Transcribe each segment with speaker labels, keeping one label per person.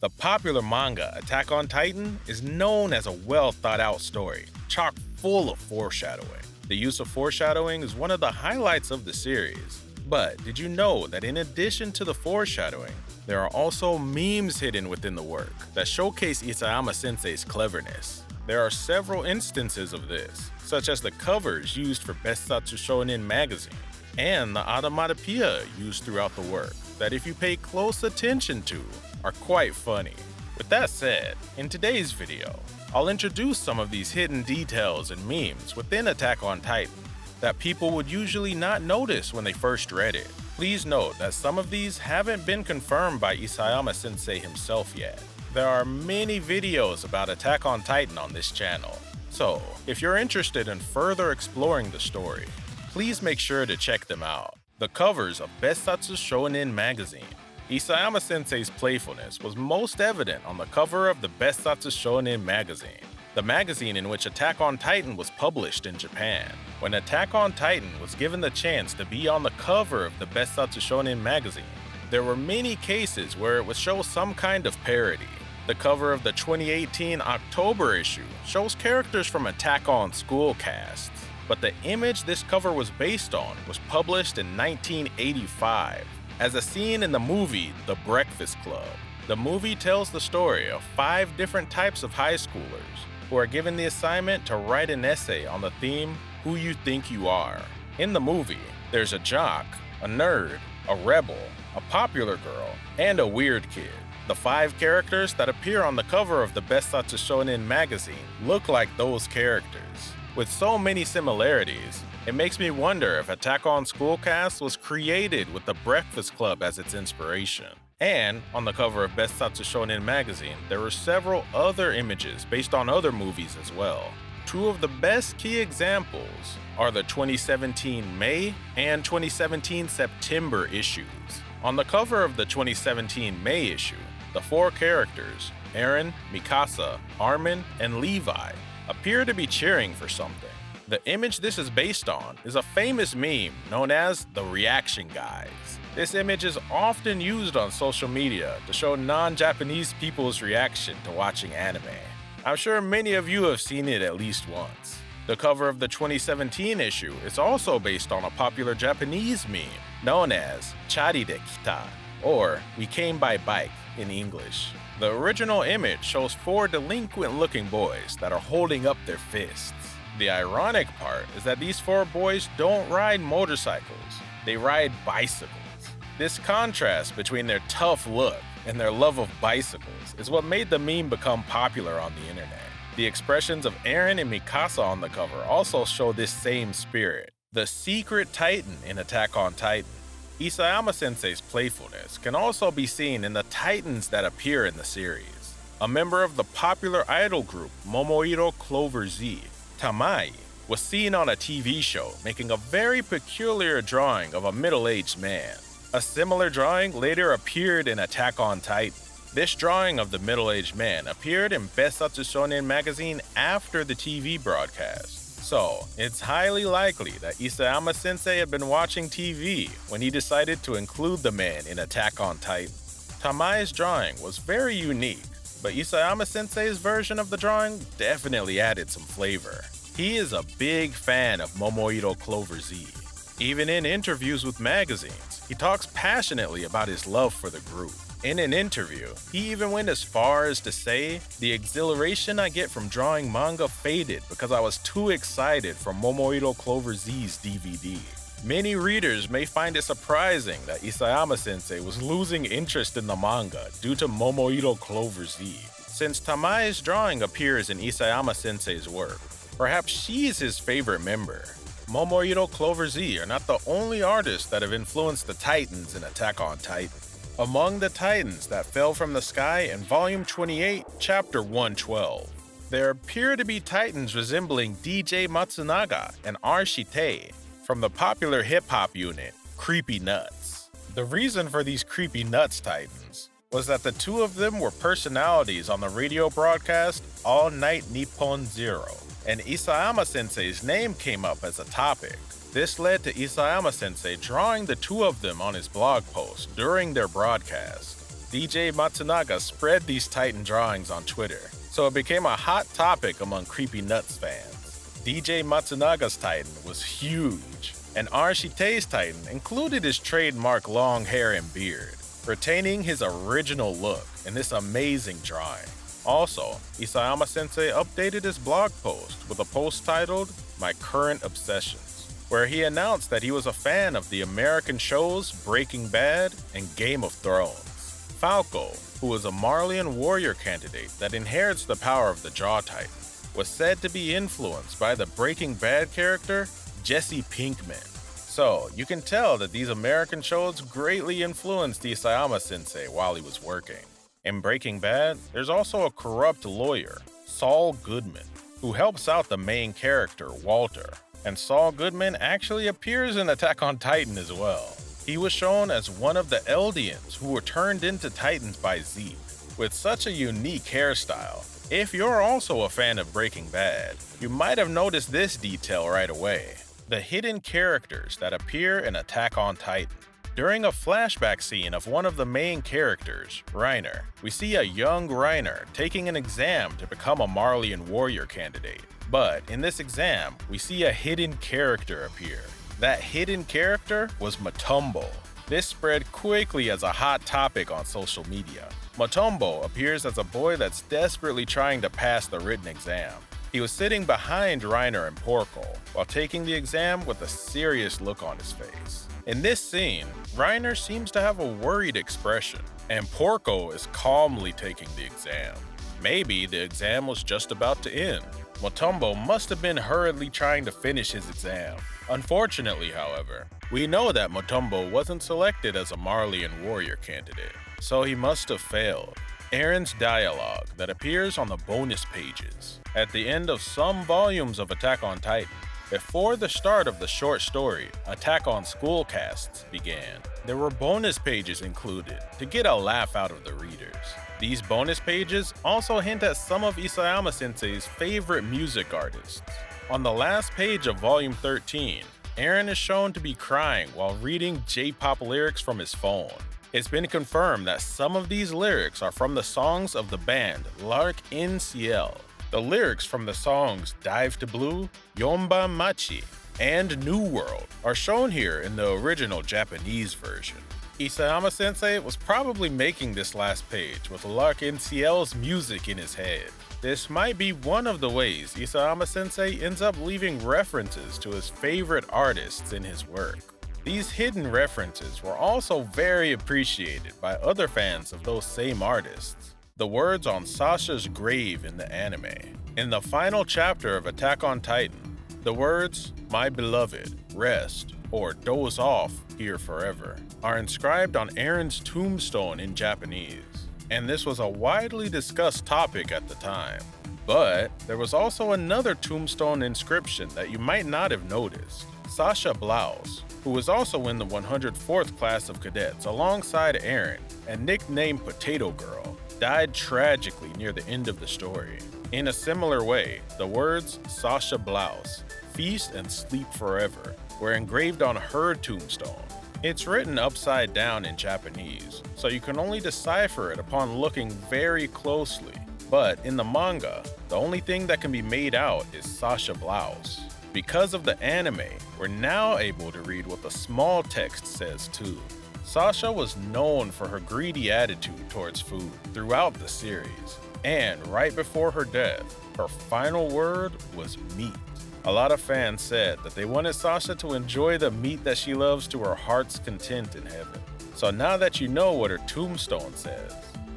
Speaker 1: The popular manga Attack on Titan is known as a well-thought-out story, chock full of foreshadowing. The use of foreshadowing is one of the highlights of the series. But did you know that in addition to the foreshadowing, there are also memes hidden within the work that showcase Isayama Sensei's cleverness? There are several instances of this, such as the covers used for Bessatsu Shonen magazine, and the onomatopoeia used throughout the work that if you pay close attention to, are quite funny. With that said, in today's video, I'll introduce some of these hidden details and memes within Attack on Titan that people would usually not notice when they first read it. Please note that some of these haven't been confirmed by Isayama Sensei himself yet. There are many videos about Attack on Titan on this channel, so if you're interested in further exploring the story, please make sure to check them out. The covers of Bessatsu Shonen magazine. Isayama Sensei's playfulness was most evident on the cover of the Bessatsu Shonen magazine, the magazine in which Attack on Titan was published in Japan. When Attack on Titan was given the chance to be on the cover of the Bessatsu Shonen magazine, there were many cases where it would show some kind of parody. The cover of the 2018 October issue shows characters from Attack on School casts, but the image this cover was based on was published in 1985. As a scene in the movie The Breakfast Club. The movie tells the story of 5 different types of high schoolers who are given the assignment to write an essay on the theme, Who You Think You Are. In the movie, there's a jock, a nerd, a rebel, a popular girl, and a weird kid. The 5 characters that appear on the cover of the Bessatsu Shonen magazine look like those characters. With so many similarities, it makes me wonder if Attack on School cast was created with the Breakfast Club as its inspiration. And on the cover of Bessatsu Shonen magazine, there were several other images based on other movies as well. 2 of the best key examples are the 2017 May and 2017 September issues. On the cover of the 2017 May issue, the 4 characters, Eren, Mikasa, Armin, and Levi, appear to be cheering for something. The image this is based on is a famous meme known as the reaction guys. This image is often used on social media to show non-Japanese people's reaction to watching anime. I'm sure many of you have seen it at least once. The cover of the 2017 issue is also based on a popular Japanese meme known as Chari de Kita, or We Came by Bike in English. The original image shows 4 delinquent-looking boys that are holding up their fists. The ironic part is that these 4 boys don't ride motorcycles, they ride bicycles. This contrast between their tough look and their love of bicycles is what made the meme become popular on the internet. The expressions of Eren and Mikasa on the cover also show this same spirit. The secret Titan in Attack on Titan. Isayama Sensei's playfulness can also be seen in the Titans that appear in the series. A member of the popular idol group Momoiro Clover Z, Tamai, was seen on a TV show making a very peculiar drawing of a middle-aged man. A similar drawing later appeared in Attack on Titan. This drawing of the middle-aged man appeared in Bessatsu Shonen magazine after the TV broadcast. So, it's highly likely that Isayama Sensei had been watching TV when he decided to include the man in Attack on Titan. Tamai's drawing was very unique, but Isayama Sensei's version of the drawing definitely added some flavor. He is a big fan of Momoiro Clover Z. Even in interviews with magazines, he talks passionately about his love for the group. In an interview, he even went as far as to say, "The exhilaration I get from drawing manga faded because I was too excited for Momoiro Clover Z's DVD." Many readers may find it surprising that Isayama Sensei was losing interest in the manga due to Momoiro Clover Z. Since Tamai's drawing appears in Isayama Sensei's work, perhaps she's his favorite member. Momoiro Clover Z are not the only artists that have influenced the Titans in Attack on Titan. Among the Titans that fell from the sky in Volume 28, Chapter 112, there appear to be Titans resembling DJ Matsunaga and Arshite from the popular hip-hop unit, Creepy Nuts. The reason for these Creepy Nuts Titans was that the 2 of them were personalities on the radio broadcast All Night Nippon Zero, and Isayama Sensei's name came up as a topic. This led to Isayama Sensei drawing the 2 of them on his blog post during their broadcast. DJ Matsunaga spread these Titan drawings on Twitter, so it became a hot topic among Creepy Nuts fans. DJ Matsunaga's Titan was huge, and Arashite's Titan included his trademark long hair and beard, retaining his original look in this amazing drawing. Also, Isayama Sensei updated his blog post with a post titled My Current Obsessions, where he announced that he was a fan of the American shows Breaking Bad and Game of Thrones. Falco, who is a Marleyan warrior candidate that inherits the power of the Jaw Titan, was said to be influenced by the Breaking Bad character Jesse Pinkman. So, you can tell that these American shows greatly influenced Isayama Sensei while he was working. In Breaking Bad, there's also a corrupt lawyer, Saul Goodman, who helps out the main character, Walter. And Saul Goodman actually appears in Attack on Titan as well. He was shown as one of the Eldians who were turned into Titans by Zeke, with such a unique hairstyle. If you're also a fan of Breaking Bad, you might have noticed this detail right away: the hidden characters that appear in Attack on Titan. During a flashback scene of one of the main characters, Reiner, we see a young Reiner taking an exam to become a Marleyan warrior candidate. But in this exam, we see a hidden character appear. That hidden character was Mutombo. This spread quickly as a hot topic on social media. Mutombo appears as a boy that's desperately trying to pass the written exam. He was sitting behind Reiner and Porco while taking the exam with a serious look on his face. In this scene, Reiner seems to have a worried expression, and Porco is calmly taking the exam. Maybe the exam was just about to end. Mutombo must have been hurriedly trying to finish his exam. Unfortunately, however, we know that Mutombo wasn't selected as a Marleyan warrior candidate, so he must have failed. Eren's dialogue that appears on the bonus pages at the end of some volumes of Attack on Titan. Before the start of the short story, Attack on Schoolcasts began, there were bonus pages included to get a laugh out of the readers. These bonus pages also hint at some of Isayama Sensei's favorite music artists. On the last page of Volume 13, Eren is shown to be crying while reading J-pop lyrics from his phone. It's been confirmed that some of these lyrics are from the songs of the band Lark in Ciel. The lyrics from the songs Dive to Blue, Yomba Machi, and New World are shown here in the original Japanese version. Isayama Sensei was probably making this last page with Lark in Ciel's music in his head. This might be one of the ways Isayama Sensei ends up leaving references to his favorite artists in his work. These hidden references were also very appreciated by other fans of those same artists. The words on Sasha's grave in the anime. In the final chapter of Attack on Titan, the words, "My beloved, rest," or "doze off here forever," are inscribed on Eren's tombstone in Japanese, and this was a widely discussed topic at the time. But there was also another tombstone inscription that you might not have noticed. Sasha Blouse, who was also in the 104th class of cadets alongside Eren and nicknamed Potato Girl, died tragically near the end of the story. In a similar way, the words Sasha Blouse, feast and sleep forever, were engraved on her tombstone. It's written upside down in Japanese, so you can only decipher it upon looking very closely. But in the manga, the only thing that can be made out is Sasha Blouse. Because of the anime, we're now able to read what the small text says too. Sasha was known for her greedy attitude towards food throughout the series, and right before her death, her final word was meat. A lot of fans said that they wanted Sasha to enjoy the meat that she loves to her heart's content in heaven. So now that you know what her tombstone says,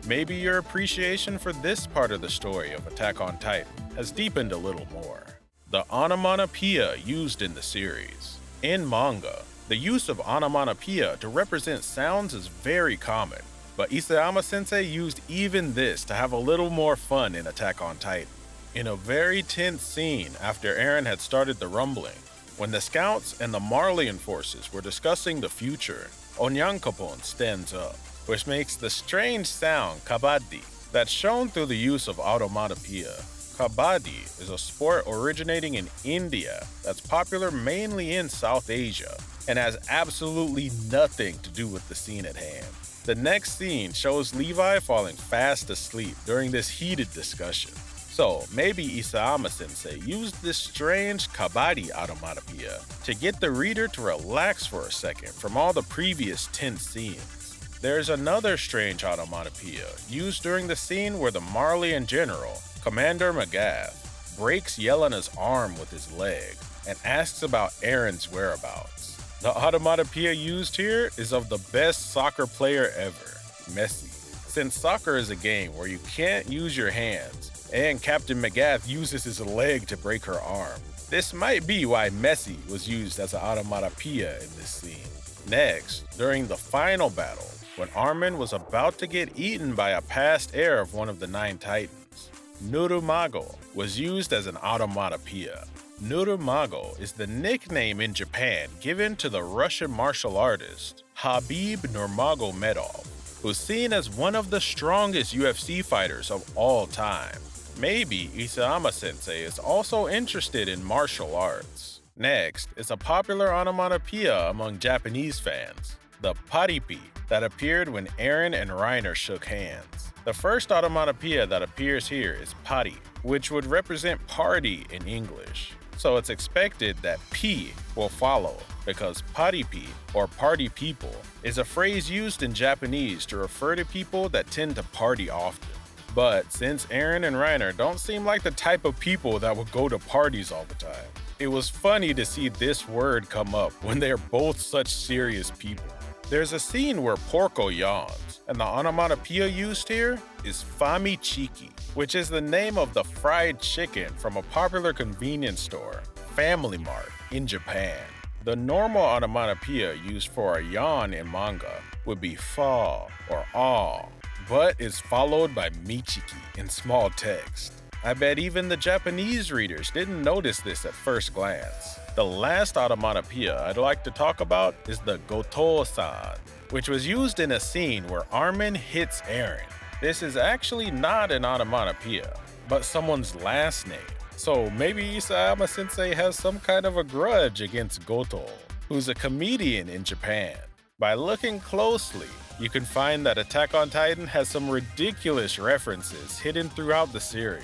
Speaker 1: maybe your appreciation for this part of the story of Attack on Titan has deepened a little more. The onomatopoeia used in the series. In manga, the use of onomatopoeia to represent sounds is very common, but Isayama Sensei used even this to have a little more fun in Attack on Titan. In a very tense scene after Eren had started the rumbling, when the scouts and the Marleyan forces were discussing the future, Onyankopon stands up, which makes the strange sound kabaddi that's shown through the use of onomatopoeia. Kabaddi is a sport originating in India that's popular mainly in South Asia and has absolutely nothing to do with the scene at hand. The next scene shows Levi falling fast asleep during this heated discussion. So maybe Isayama Sensei used this strange kabari onomatopoeia to get the reader to relax for a second from all the previous tense scenes. There's another strange onomatopoeia used during the scene where the Marleyan general, Commander Magath, breaks Yelena's arm with his leg and asks about Eren's whereabouts. The onomatopoeia used here is of the best soccer player ever, Messi. Since soccer is a game where you can't use your hands, and Captain Magath uses his leg to break her arm, this might be why Messi was used as an onomatopoeia in this scene. Next, during the final battle, when Armin was about to get eaten by a past heir of one of the 9 Titans, Nurumago was used as an onomatopoeia. Nurumago is the nickname in Japan given to the Russian martial artist Habib Nurmagomedov, who's seen as one of the strongest UFC fighters of all time. Maybe Isayama Sensei is also interested in martial arts. Next is a popular onomatopoeia among Japanese fans, the paripi, that appeared when Eren and Reiner shook hands. The first onomatopoeia that appears here is pari, which would represent party in English. So it's expected that P will follow, because paripi, or party people, is a phrase used in Japanese to refer to people that tend to party often. But since Eren and Reiner don't seem like the type of people that would go to parties all the time, it was funny to see this word come up when they are both such serious people. There's a scene where Porco yawns, and the onomatopoeia used here is fami chiki, which is the name of the fried chicken from a popular convenience store, Family Mart, in Japan. The normal onomatopoeia used for a yawn in manga would be fa or ah, but is followed by michiki in small text. I bet even the Japanese readers didn't notice this at first glance. The last onomatopoeia I'd like to talk about is the goto-san, which was used in a scene where Armin hits Eren. This is actually not an onomatopoeia, but someone's last name. So maybe Isayama Sensei has some kind of a grudge against Goto, who's a comedian in Japan. By looking closely, you can find that Attack on Titan has some ridiculous references hidden throughout the series.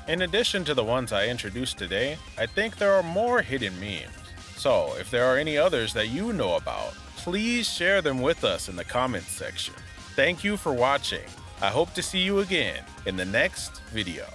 Speaker 1: In addition to the ones I introduced today, I think there are more hidden memes. So if there are any others that you know about, please share them with us in the comments section. Thank you for watching. I hope to see you again in the next video.